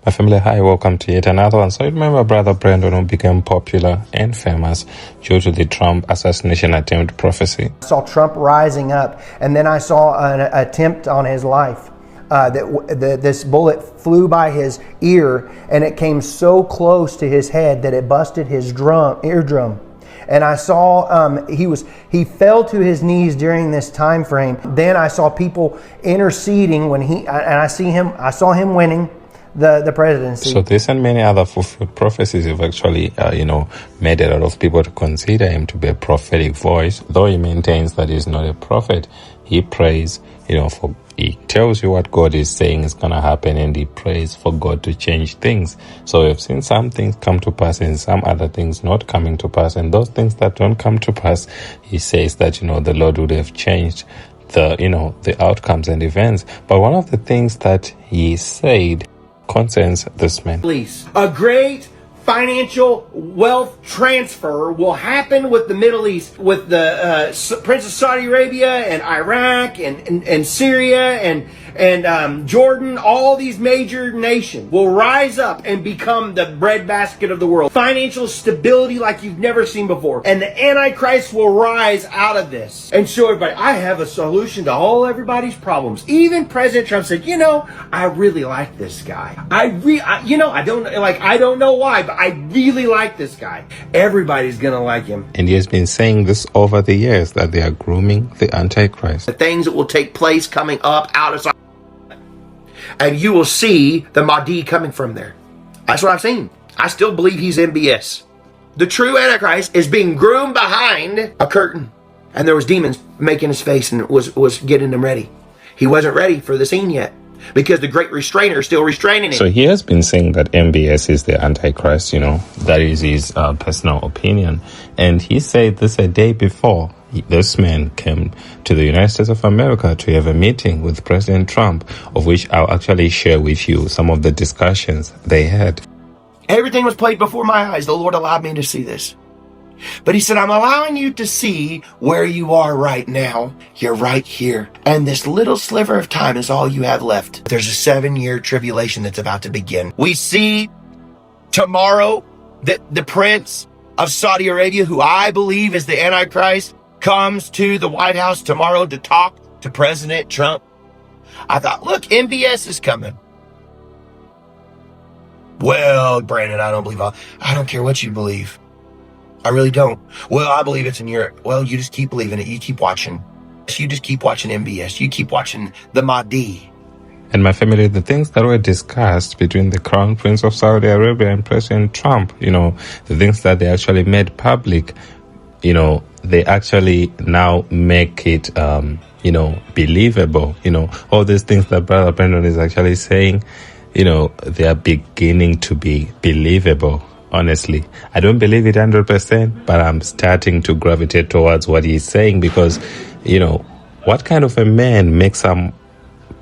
My family, hi, welcome to yet another one. So you remember Brother Brandon, who became popular and famous due to the Trump assassination attempt prophecy? I saw Trump rising up, and then I saw an attempt on his life. This bullet flew by his ear, and it came so close to his head that it busted his eardrum. And I saw he fell to his knees during this time frame. Then I saw people interceding I saw him winning the presidency. So this and many other fulfilled prophecies have actually, made a lot of people to consider him to be a prophetic voice. Though he maintains that he's not a prophet, he prays, he tells you what God is saying is going to happen, and he prays for God to change things. So we've seen some things come to pass and some other things not coming to pass. And those things that don't come to pass, he says that, the Lord would have changed the outcomes and events. But one of the things that he said concerns this man. A great financial wealth transfer will happen with the Middle East, with the Prince of Saudi Arabia and Iraq and Syria and Jordan. All these major nations will rise up and become the breadbasket of the world. Financial stability like you've never seen before. And the Antichrist will rise out of this and show everybody, I have a solution to all everybody's problems. Even President Trump said, I really like this guy. I don't know why, but I really like this guy. Everybody's gonna like him. And he has been saying this over the years, that they are grooming the Antichrist. The things that will take place coming up out of, and you will see the Mahdi coming from there. That's what I've seen. I still believe he's MBS. The true Antichrist is being groomed behind a curtain, and there was demons making his face and was getting him ready. He wasn't ready for the scene yet, because the great restrainer is still restraining him. So he has been saying that MBS is the Antichrist, that is his personal opinion. And he said this a day before this man came to the United States of America to have a meeting with President Trump, of which I'll actually share with you some of the discussions they had. Everything was played before my eyes. The Lord allowed me to see this. But he said, I'm allowing you to see where you are right now. You're right here. And this little sliver of time is all you have left. There's a 7-year tribulation that's about to begin. We see tomorrow that the Prince of Saudi Arabia, who I believe is the Antichrist, comes to the White House tomorrow to talk to President Trump. I thought, look, MBS is coming. Well, Brandon, I don't believe I don't care what you believe. I really don't. Well, I believe it's in Europe. Well, you just keep believing it. You keep watching. You just keep watching MBS. You keep watching the Mahdi. And my family, the things that were discussed between the Crown Prince of Saudi Arabia and President Trump, the things that they actually made public, they actually now make it, believable. All these things that Brother Brandon is actually saying, they are beginning to be believable. Honestly, I don't believe it 100%, but I'm starting to gravitate towards what he's saying, because, what kind of a man makes some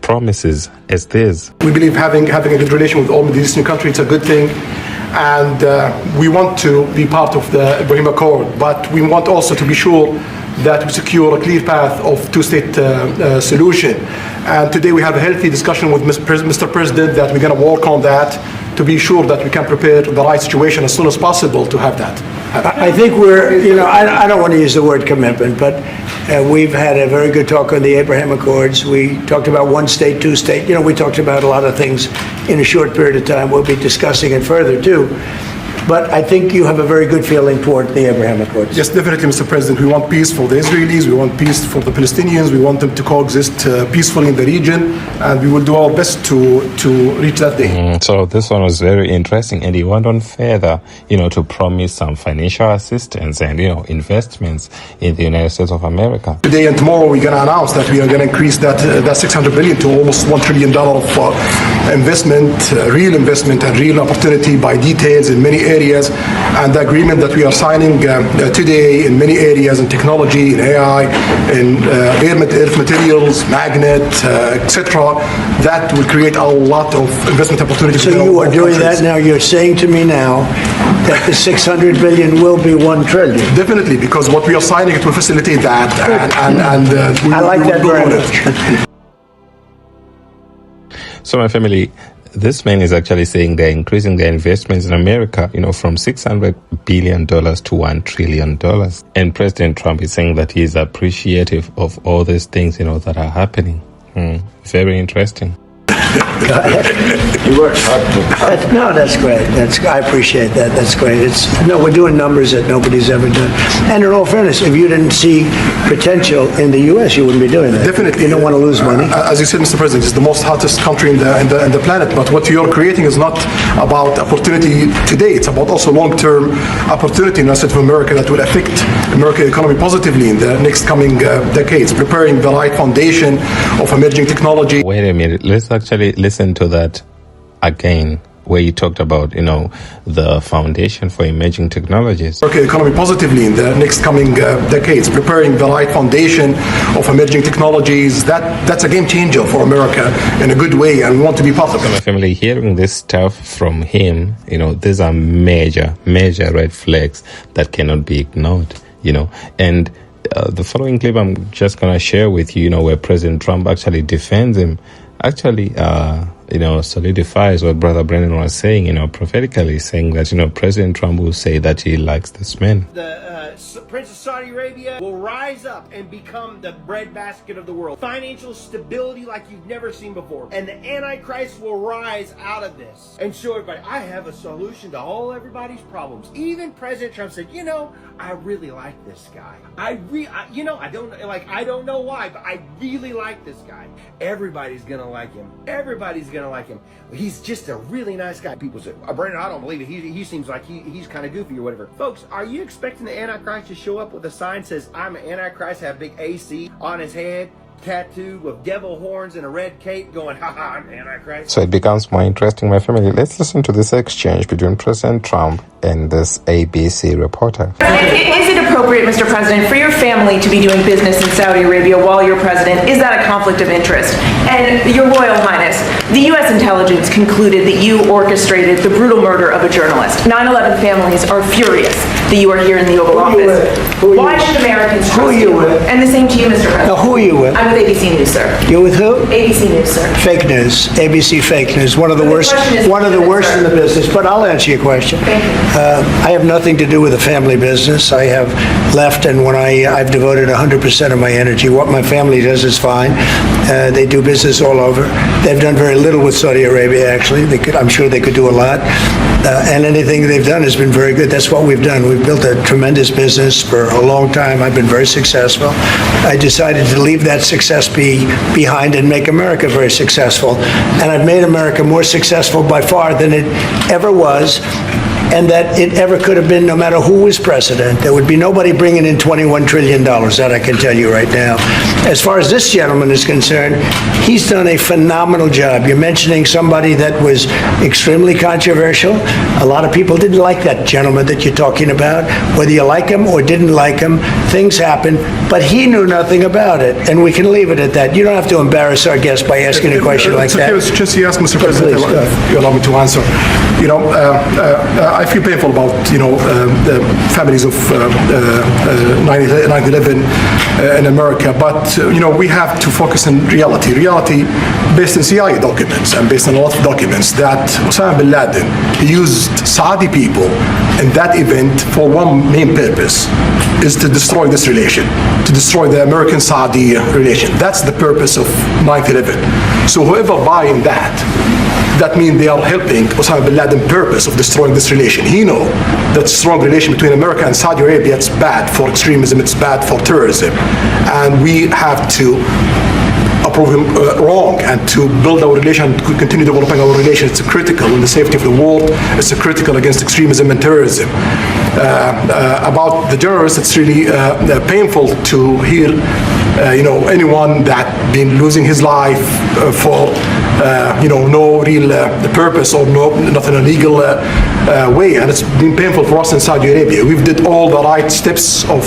promises as this? We believe having a good relation with all Middle Eastern countries is a good thing, and we want to be part of the Ibrahim Accord, but we want also to be sure that we secure a clear path of two-state solution. And today we have a healthy discussion with Mr. President that we're going to work on that to be sure that we can prepare the right situation as soon as possible to have that. I think I don't want to use the word commitment, but we've had a very good talk on the Abraham Accords. We talked about one state, two state. We talked about a lot of things in a short period of time. We'll be discussing it further too. But I think you have a very good feeling toward the Abraham Accords. Yes, definitely, Mr. President. We want peace for the Israelis. We want peace for the Palestinians. We want them to coexist peacefully in the region. And we will do our best to reach that day. So this one was very interesting. And he went on further, to promise some financial assistance and, investments in the United States of America. Today and tomorrow, we're going to announce that we are going to increase that $600 billion to almost $1 trillion of investment, real investment and real opportunity by details in many areas. And the agreement that we are signing today in many areas, in technology, in AI, in earth materials, magnet, etc., that will create a lot of investment opportunities. So you are doing that now. You're saying to me now that the $600 billion will be $1 trillion. Definitely, because what we are signing, it will facilitate that. I like that very much. So my family, this man is actually saying they're increasing their investments in America, from $600 billion to $1 trillion. And President Trump is saying that he is appreciative of all these things, that are happening. Very interesting. He works hard. No, that's great. I appreciate that. That's great. We're doing numbers that nobody's ever done. And in all fairness, if you didn't see potential in the U.S., you wouldn't be doing that. Definitely. You don't want to lose money. As you said, Mr. President, it's the most hottest country in the planet. But what you're creating is not about opportunity today. It's about also long-term opportunity in the state of America that will affect American economy positively in the next coming decades, preparing the right foundation of emerging technology. Wait a minute. Let's actually listen to that again, where you talked about, the foundation for emerging technologies. American economy positively in the next coming decades, preparing the right foundation of emerging technologies. That's a game changer for America in a good way, and we want to be part of it. My family, hearing this stuff from him, these are major red flags that cannot be ignored, and the following clip I'm just going to share with you, where President Trump actually defends him, solidifies what Brother Brennan was saying, prophetically saying that, President Trump will say that he likes this man. The Prince of Saudi Arabia will rise up and become the breadbasket of the world. Financial stability like you've never seen before. And the Antichrist will rise out of this and show everybody, I have a solution to all everybody's problems. Even President Trump said, I really like this guy. I don't know why, but I really like this guy. Everybody's gonna like him. Everybody's gonna like him. He's just a really nice guy. People say, Brandon, I don't believe it. He seems like he's kind of goofy or whatever. Folks, are you expecting the Antichrist to show up with a sign that says, I'm an Antichrist, have big AC on his head, tattooed with devil horns and a red cape, going, haha, I'm Antichrist? So it becomes more interesting, my family. Let's listen to this exchange between President Trump and this ABC reporter. Is it appropriate, Mr. President, for your family to be doing business in Saudi Arabia while you're president? Is that a conflict of interest? And Your Royal Highness, the U.S. intelligence concluded that you orchestrated the brutal murder of a journalist. 9/11 families are furious that you are here in the Oval Office. Why should Americans trust Who are you with? And the same to you, Mr. President. Now, who are you with? I'm with ABC News, sir. You're with who? ABC News, sir. Fake news. ABC fake news. One of the worst in the business. But I'll answer your question. Thank you. I have nothing to do with the family business. I have left, and when I've devoted 100% of my energy. What my family does is fine. They do business all over. They've done very little with Saudi Arabia, actually. I'm sure they could do a lot. And anything they've done has been very good. That's what we've done. We've built a tremendous business for a long time. I've been very successful. I decided to leave that success behind and make America very successful. And I've made America more successful by far than it ever was, and that it ever could have been, no matter who was president. There would be nobody bringing in $21 trillion, that I can tell you right now. As far as this gentleman is concerned, he's done a phenomenal job. You're mentioning somebody that was extremely controversial. A lot of people didn't like that gentleman that you're talking about. Whether you like him or didn't like him, things happen, but he knew nothing about it, and we can leave it at that. You don't have to embarrass our guest by asking a question like that. Just you ask, Mr. President, you allow me to answer. I feel painful about the families of 9/11 in America, but we have to focus on reality based on CIA documents and based on a lot of documents that Osama bin Laden used Saudi people in that event for one main purpose, is to destroy this relation, to destroy the American-Saudi relation. That's the purpose of 9/11. So whoever buying that means they are helping Osama bin Laden's purpose of destroying this relation. He knows that strong relation between America and Saudi Arabia, it's bad for extremism, it's bad for terrorism. And we have to approve him wrong and to build our relation, to continue developing our relation. It's critical in the safety of the world. It's critical against extremism and terrorism. About the journalists, it's really painful to hear anyone that been losing his life for no real purpose or nothing illegal way, and it's been painful for us in Saudi Arabia. We've did all the right steps of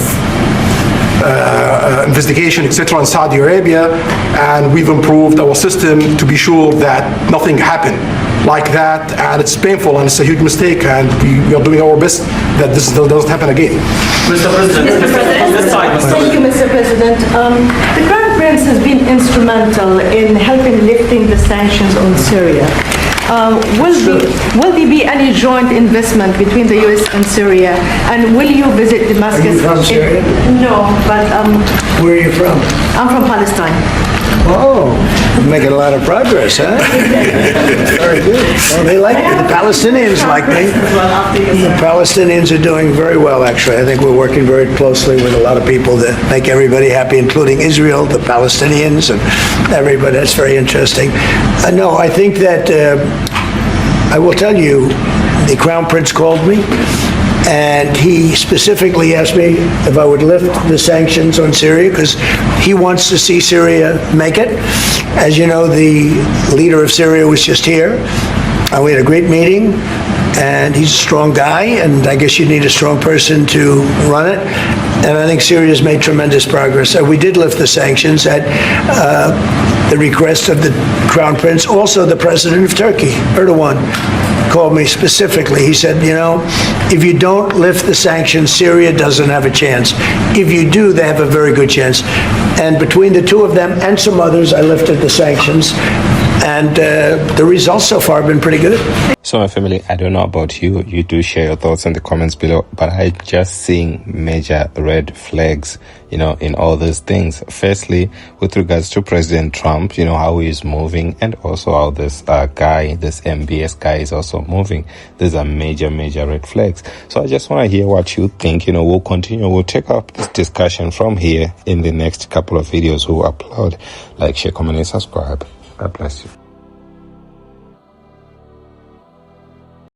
investigation, etc. in Saudi Arabia, and we've improved our system to be sure that nothing happened like that, and it's painful and it's a huge mistake, and we are doing our best that this doesn't happen again. Mr. President. Thank you, Mr. President. The Crown Prince has been instrumental in helping lifting the sanctions on Syria. will there be any joint investment between the U.S. and Syria? And will you visit Damascus? Are you from Syria? No, but Where are you from? I'm from Palestine. Oh, you're making a lot of progress, huh? Very good. Well, they like me. The Palestinians like me. The Palestinians are doing very well, actually. I think we're working very closely with a lot of people that make everybody happy, including Israel, the Palestinians, and everybody. That's very interesting. No, I think that I will tell you, the Crown Prince called me, and he specifically asked me if I would lift the sanctions on Syria because he wants to see Syria make it. As you know, the leader of Syria was just here. We had a great meeting, and he's a strong guy, and I guess you need a strong person to run it. And I think Syria's made tremendous progress. We did lift the sanctions at the request of the Crown Prince. Also, the President of Turkey, Erdogan, called me specifically. He said, you know, if you don't lift the sanctions, Syria doesn't have a chance. If you do, they have a very good chance. And between the two of them and some others, I lifted the sanctions. And the results so far have been pretty good. So my family, I don't know about you. You do share your thoughts in the comments below. But I'm just seeing major red flags, you know, in all these things. Firstly, with regards to President Trump, you know, how he is moving, and also how this guy, this MBS guy is also moving. These are major red flags. So I just want to hear what you think. You know, we'll continue. We'll take up this discussion from here in the next couple of videos we'll upload. Like, share, comment, and subscribe. God bless you.